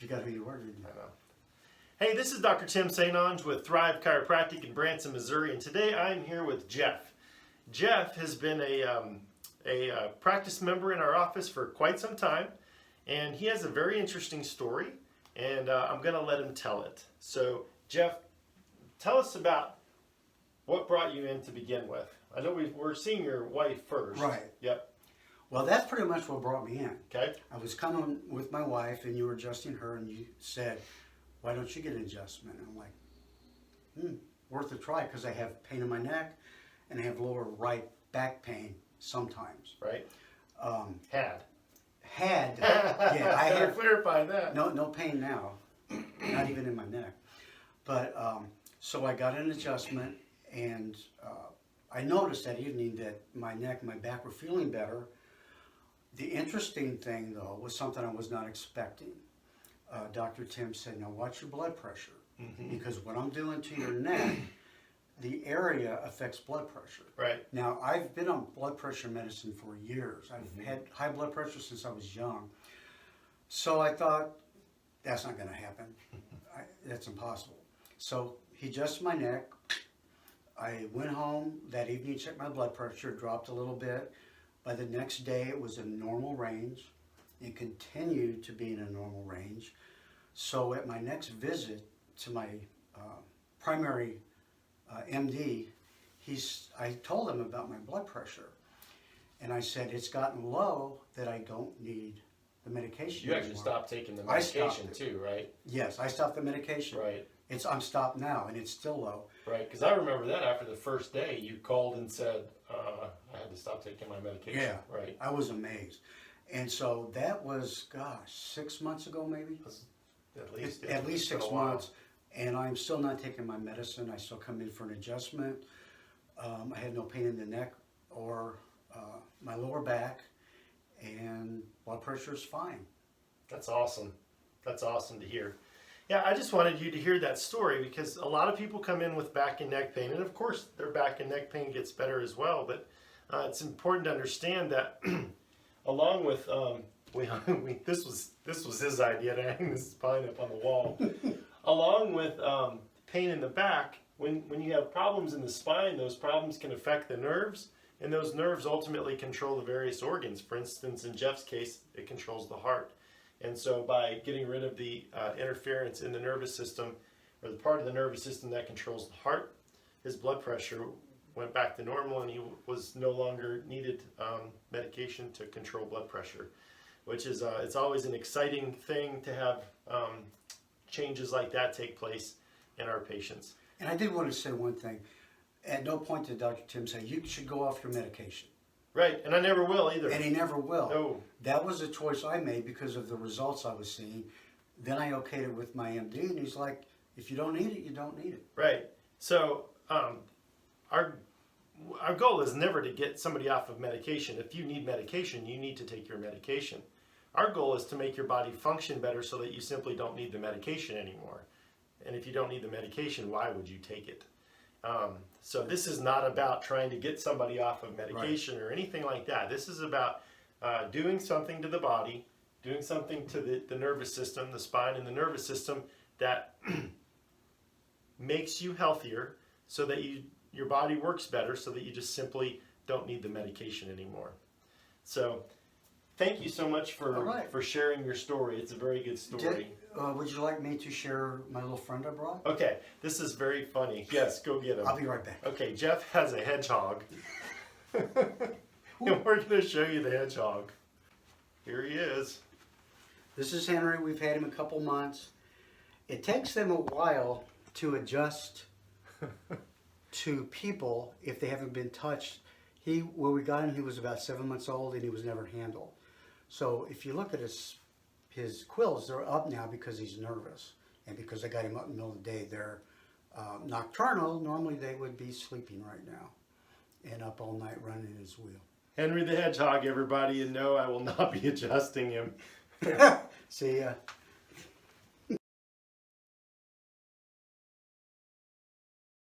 You got who you were, didn't you? I know. Hey, this is Dr. Tim Sainonge with Thrive Chiropractic in Branson, Missouri, and today I'm here with Jeff. Jeff has been a practice member in our office for quite some time, and he has a very interesting story, and I'm going to let him tell it. So, Jeff, tell us about what brought you in to begin with. I know we're seeing your wife first. Right. Yep. Well, that's pretty much what brought me in. Okay. I was coming with my wife, and you were adjusting her, and you said, why don't you get an adjustment? And I'm like, worth a try, because I have pain in my neck, and I have lower right back pain sometimes. Right. Had. Yeah, I have clarify that. no pain now, not even in my neck. But so I got an adjustment, and I noticed that evening that my neck and my back were feeling better. The interesting thing, though, was something I was not expecting. Dr. Tim said, now watch your blood pressure, because what I'm doing to your neck, the area affects blood pressure. Right. Now, I've been on blood pressure medicine for years. I've had high blood pressure since I was young. So I thought, that's not going to happen. That's impossible. So he adjusted my neck. I went home that evening, checked my blood pressure, dropped a little bit. By the next day, it was in normal range. It continued to be in a normal range. So at my next visit to my primary MD, I told him about my blood pressure. And I said, it's gotten low that I don't need the medication You actually anymore. stopped taking the medication too, right? Yes, I stopped the medication. Right. I'm stopped now, and it's still low. Right, because I remember that after the first day, you called and said, I had to stop taking my medication. Yeah, right. I was amazed. And so that was, 6 months ago maybe? At least 6 months. And I'm still not taking my medicine. I still come in for an adjustment. I had no pain in the neck or my lower back, and blood pressure is fine. That's awesome. That's awesome to hear. Yeah, I just wanted you to hear that story because a lot of people come in with back and neck pain, and of course their back and neck pain gets better as well, but it's important to understand that along with, this was his idea to hang this pine up on the wall, along with pain in the back, when you have problems in the spine, those problems can affect the nerves, and those nerves ultimately control the various organs. For instance, in Jeff's case, it controls the heart. And so by getting rid of the interference in the nervous system, or the part of the nervous system that controls the heart, his blood pressure went back to normal, and he was no longer needed medication to control blood pressure, which is it's always an exciting thing to have changes like that take place in our patients. And I did want to say one thing. At no point did Dr. Tim say, you should go off your medication. Right, and I never will either. And he never will. No. That was a choice I made because of the results I was seeing. Then I okayed it with my MD, and he's like, if you don't need it, you don't need it. Right. So our goal is never to get somebody off of medication. If you need medication, you need to take your medication. Our goal is to make your body function better so that you simply don't need the medication anymore. And if you don't need the medication, why would you take it? So this is not about trying to get somebody off of medication or anything like that. This is about doing something to the body, doing something to the nervous system, the spine and the nervous system that makes you healthier so that your body works better so that you just simply don't need the medication anymore. So thank you so much for sharing your story. It's a very good story. Would you like me to share my little friend I brought? Okay, this is very funny. Yes, go get him. I'll be right back. Okay, Jeff has a hedgehog. And we're going to show you the hedgehog. Here he is. This is Henry. We've had him a couple months. It takes them a while to adjust to people if they haven't been touched. When we got him, he was about 7 months old, and he was never handled. So if you look at his quills, they're up now because he's nervous. And because I got him up in the middle of the day, they're nocturnal. Normally they would be sleeping right now and up all night running his wheel. Henry the hedgehog, everybody, and no, I will not be adjusting him. See ya.